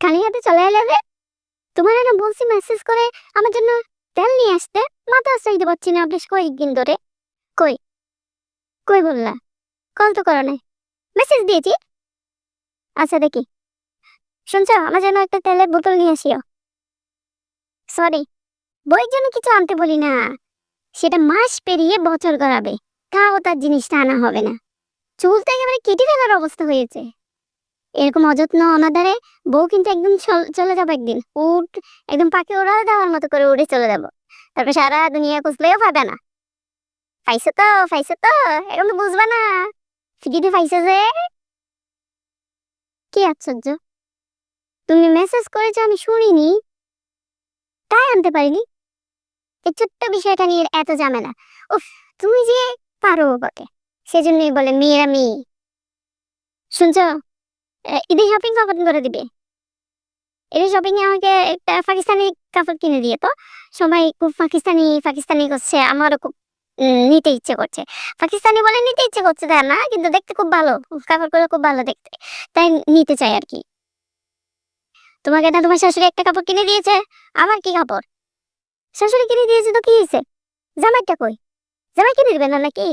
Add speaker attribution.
Speaker 1: খালি হাতে চলে এলে যে? তোমার না বলছি মেসেজ করে আমার জন্য তেল নিয়ে আসতে, মাথা চাইতে পারছি না বেশ কয়েকদিন ধরে। কই কই বললা? কল তো করো নাই। মেসেজ দিয়েছি। আচ্ছা দেখি। শুনছো, আমার জন্য একটা তেলের বোতল নিয়ে আসিও। সরি, বইয়ের জন্য কিছু আনতে বলি না, সেটা মাস পেরিয়ে বছর গড়াবে, তাও তার জিনিসটা আনা হবে না। চুল তো একেবারে কেটে ফেলার অবস্থা হয়েছে। এরকম অযত্ন অনাদারে বউ কিন্তু একদম চলে যাবো একদিন। উঠ, একদম পাখি ওড়া দেওয়ার মতো করে উড়ে চলে যাবো। তারপর সারা দুনিয়া খুঁজলেও পাবে না। পাইছো তো, পাইছো তো, এখন তো বুঝবা না। ফিকিতে পাইছো যে। কি আশ্চর্য, তুমি মেসেজ করেছো আমি শুনিনি, তাই আনতে পারিনি। এই ছোট্ট বিষয়টা নিয়ে এত ঝামেলা। উফ, তুমি যে পারো বটে, সেজন্যই বলে মেয়েরা মেয়ে। শুনছো, ঈদে শপিং কখন করে দিবে? ঈদে শপিং এ আমাকে একটা পাকিস্তানি কাপড় কিনে দিয়ে তো। সবাই খুব পাকিস্তানি পাকিস্তানি করছে, আমারও খুব নিতে ইচ্ছে করছে। পাকিস্তানি বলে নিতে ইচ্ছে করছে তা না, কিন্তু দেখতে খুব ভালো, কাপড়গুলো খুব ভালো দেখতে, তাই নিতে চাই আর কি। তোমাকে না তোমার শাশুড়ি একটা কাপড় কিনে দিয়েছে, আমার কি কাপড়? শাশুড়ি কিনে দিয়েছে তো কি হয়েছে? জামাইটা কই? জামাই কিনে দিবে না নাকি?